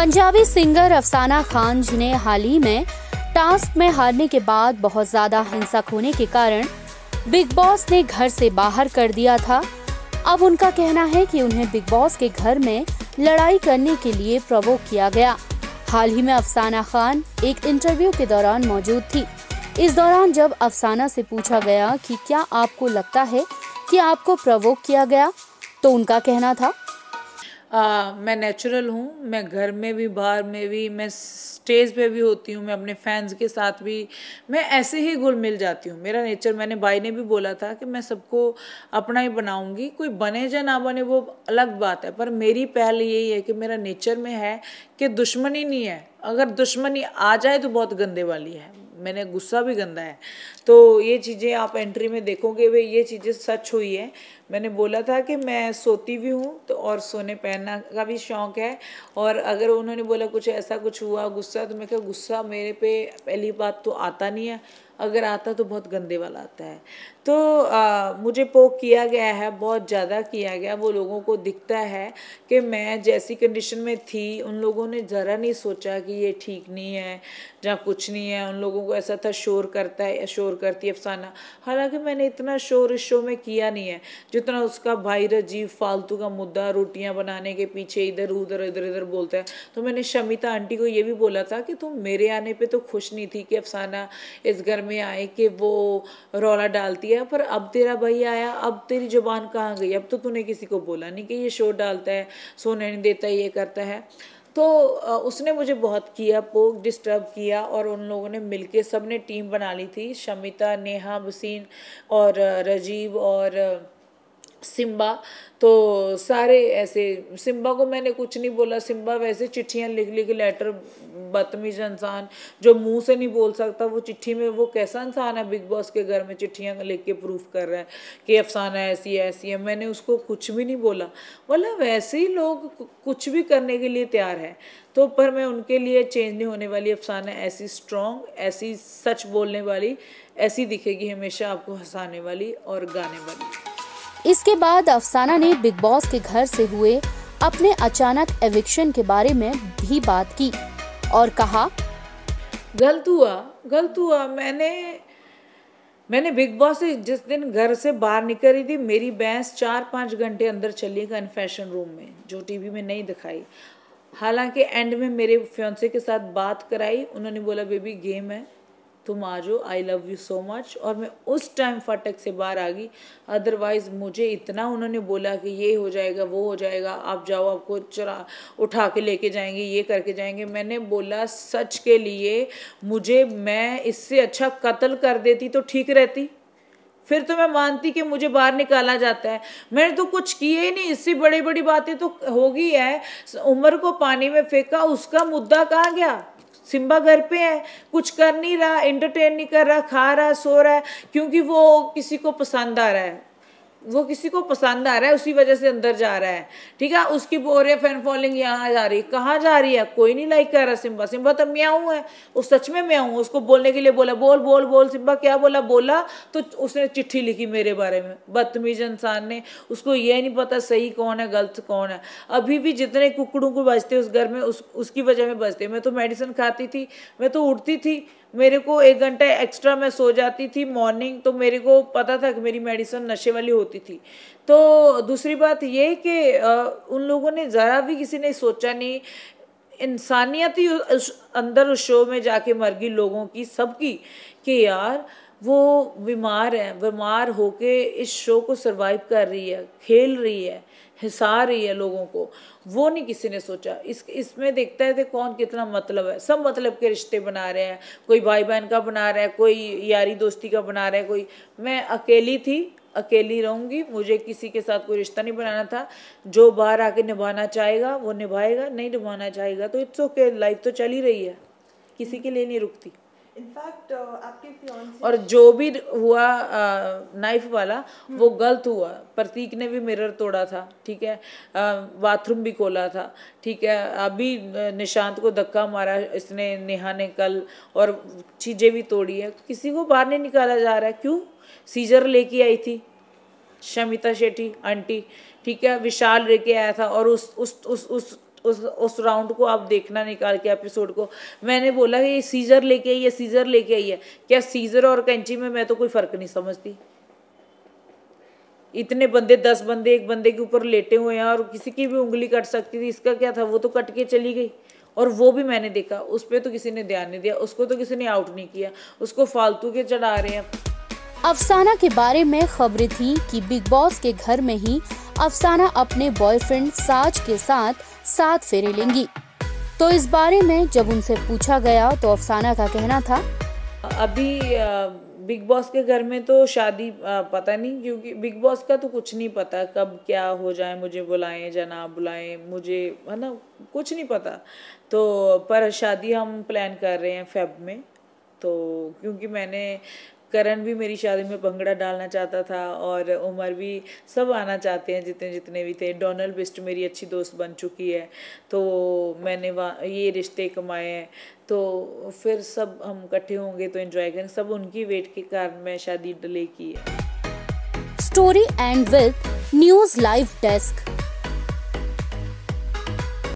Punjabi singer अफसाना खान, जिन्हें हाल ही में टास्क में हारने के बाद बहुत ज्यादा हिंसक होने के कारण बिग बॉस ने घर से बाहर कर दिया था, अब उनका कहना है कि उन्हें बिग बॉस के घर में लड़ाई करने के लिए प्रवोक किया गया। हाल ही में अफसाना खान एक इंटरव्यू के दौरान मौजूद थी। इस दौरान जब अफसाना से पूछा गया कि क्या आपको लगता है कि आपको प्रवोक किया गया, तो उनका कहना था, मैं नेचुरल हूँ। मैं घर में भी, बाहर में भी, मैं स्टेज पे भी होती हूँ, मैं अपने फैंस के साथ भी मैं ऐसे ही घुल मिल जाती हूँ। मेरा नेचर, मैंने भाई ने भी बोला था कि मैं सबको अपना ही बनाऊँगी, कोई बने या ना बने वो अलग बात है, पर मेरी पहल यही है कि मेरा नेचर में है कि दुश्मनी नहीं है। अगर दुश्मनी आ जाए तो बहुत गंदे वाली है। मैंने गुस्सा भी गंदा है, तो ये चीज़ें आप एंट्री में देखोगे भाई, ये चीज़ें सच हुई है। मैंने बोला था कि मैं सोती भी हूँ तो और सोने पहनना का भी शौक़ है, और अगर उन्होंने बोला कुछ ऐसा कुछ हुआ गुस्सा, तो मैं कहा गुस्सा मेरे पे पहली बात तो आता नहीं है, अगर आता तो बहुत गंदे वाला आता है। तो मुझे पोक किया गया है, बहुत ज़्यादा किया गया। वो लोगों को दिखता है कि मैं जैसी कंडीशन में थी, उन लोगों ने ज़रा नहीं सोचा कि ये ठीक नहीं है या कुछ नहीं है। उन लोगों को ऐसा था शोर करता है, शोर करती है अफसाना। हालांकि मैंने इतना शोर इस शो में किया नहीं है जितना उसका भाई राजीव फालतू का मुद्दा रोटियां बनाने के पीछे इधर उधर बोलता है। तो मैंने शमिता आंटी को ये भी बोला था कि तुम मेरे आने पे तो खुश नहीं थी कि अफसाना इस घर में आए कि वो रौला डालती है, पर अब तेरा भाई आया, अब तेरी जुबान कहाँ गई? अब तो तूने किसी को बोला नहीं कि ये शोर डालता है, सोने नहीं देता, ये करता है। तो उसने मुझे बहुत किया, पोक, डिस्टर्ब किया, और उन लोगों ने मिलके सब ने टीम बना ली थी, शमिता, नेहा, बसीन और राजीव और सिम्बा। तो सारे ऐसे, सिम्बा को मैंने कुछ नहीं बोला, सिम्बा वैसे चिट्ठियाँ लिख लिख लेटर, बदतमीज इंसान जो मुंह से नहीं बोल सकता, वो चिट्ठी में वो कैसा इंसान है बिग बॉस के घर में चिट्ठियाँ लिख के प्रूफ कर रहा है कि अफसाना ऐसी है ऐसी है। मैंने उसको कुछ भी नहीं बोला, मतलब वैसे ही लोग कुछ भी करने के लिए तैयार है। तो पर मैं उनके लिए चेंज नहीं होने वाली। अफसाना ऐसी स्ट्रॉन्ग, ऐसी सच बोलने वाली, ऐसी दिखेगी हमेशा आपको, हंसाने वाली और गाने वाली। इसके बाद अफसाना ने बिग बॉस के घर से हुए अपने अचानक एविक्शन के बारे में भी बात की और कहा, गलत हुआ। मैंने बिग बॉस से जिस दिन घर से बाहर निकल रही थी, मेरी बहस 4-5 घंटे अंदर चली कन्फेशन रूम में, जो टीवी में नहीं दिखाई। हालांकि एंड में मेरे फियांसे के साथ बात कराई, उन्होंने बोला बेबी गेम है, तुम आ जाओ, I love you so much, और मैं उस टाइम फटक से बाहर आ गई। अदरवाइज मुझे इतना उन्होंने बोला कि ये हो जाएगा, वो हो जाएगा, आप जाओ, आपको चला उठा के लेके जाएंगे, ये करके जाएंगे। मैंने बोला सच के लिए मुझे, मैं इससे अच्छा कत्ल कर देती तो ठीक रहती, फिर तो मैं मानती कि मुझे बाहर निकाला जाता है। मैंने तो कुछ किए ही नहीं, इससे बड़ी बड़ी बातें तो होगी है। उमर को पानी में फेंका, उसका मुद्दा कहाँ गया? सिम्बा घर पे है, कुछ कर नहीं रहा, एंटरटेन नहीं कर रहा, खा रहा, सो रहा है, क्योंकि वो किसी को पसंद आ रहा है, उसी वजह से अंदर जा रहा है। ठीक है, उसकी बोल रही है फैन फॉलोइंग यहाँ जा रही, कहाँ जा रही है? कोई नहीं लाइक कर रहा। सिम्बा तो म्याऊं है, वो सच में म्याऊं। उसको बोलने के लिए बोला, बोल बोल बोल सिम्बा, क्या बोला तो उसने चिट्ठी लिखी मेरे बारे में, बदतमीज इंसान ने। उसको ये नहीं पता सही कौन है, गलत कौन है। अभी भी जितने कुकड़ों को बजते उस घर में, उसकी वजह में बजते। मैं तो मेडिसिन खाती थी, मैं तो उठती थी, मेरे को 1 घंटा एक्स्ट्रा मैं सो जाती थी मॉर्निंग, तो मेरे को पता था कि मेरी मेडिसिन नशे वाली होती थी। तो दूसरी बात ये कि उन लोगों ने ज़रा भी किसी ने सोचा नहीं, इंसानियत ही अंदर उस शो में जाके मर गई लोगों की, सबकी, कि यार वो बीमार है, बीमार होके इस शो को सरवाइव कर रही है, खेल रही है, हिंसा रही है लोगों को, वो नहीं किसी ने सोचा। इसमें देखता है कि कौन कितना मतलब है। सब मतलब के रिश्ते बना रहे हैं, कोई भाई बहन का बना रहा है, कोई यारी दोस्ती का बना रहा है, कोई। मैं अकेली थी, अकेली रहूँगी, मुझे किसी के साथ कोई रिश्ता नहीं बनाना था। जो बाहर आके निभाना चाहेगा वो निभाएगा, नहीं निभाना चाहेगा तो इट्स ओके, लाइफ तो चल ही रही है, किसी के लिए नहीं रुकती। इनफैक्ट आपके फियांसे और जो भी हुआ नाइफ वाला, वो गलत हुआ। प्रतीक ने भी मिरर तोड़ा था, ठीक है, बाथरूम भी खोला था, ठीक है। अभी निशांत को धक्का मारा इसने, नेहा ने कल, और चीज़ें भी तोड़ी है। किसी को बाहर नहीं निकाला जा रहा है, क्यों? सीजर लेके आई थी शमिता शेट्टी आंटी, ठीक है, विशाल लेके आया था, और उस उस राउंड को आप देखना, निकाल के एपिसोड को। मैंने बोला कि ये सीजर लेके आई है, सीजर लेके आई है। क्या सीजर और कैंची में मैं तो कोई फ़र्क नहीं समझती। इतने बंदे, 10 बंदे एक बंदे के ऊपर लेटे हुए हैं और किसी की भी उंगली कट सकती थी, इसका क्या था? वो तो कट के चली गई। और वो भी मैंने देखा, उस पर तो किसी ने ध्यान नहीं दिया, उसको तो किसी ने आउट नहीं किया, उसको फालतू के चढ़ा रहे हैं। अफसाना के बारे में खबरें थी कि बिग बॉस के घर में ही अफसाना अपने बॉयफ्रेंड साज के साथ 7 फेरे लेंगी। तो इस बारे में जब उनसे पूछा गया तो अफसाना का कहना था, अभी बिग बॉस के घर में तो शादी पता नहीं, क्योंकि बिग बॉस का तो कुछ नहीं पता कब क्या हो जाए, मुझे बुलाएं या ना बुलाएं, मुझे है ना कुछ नहीं पता। तो पर शादी हम प्लान कर रहे हैं फेब में। तो क्योंकि करण भी मेरी शादी में भंगड़ा डालना चाहता था और उमर भी, सब आना चाहते हैं जितने भी थे। डोनल बिस्ट मेरी अच्छी दोस्त बन चुकी है, तो मैंने ये रिश्ते कमाए हैं, तो फिर सब हम इकट्ठे होंगे तो एंजॉय करेंगे। सब उनकी वेट के कारण मैं शादी डिले की है। Story and with news live desk.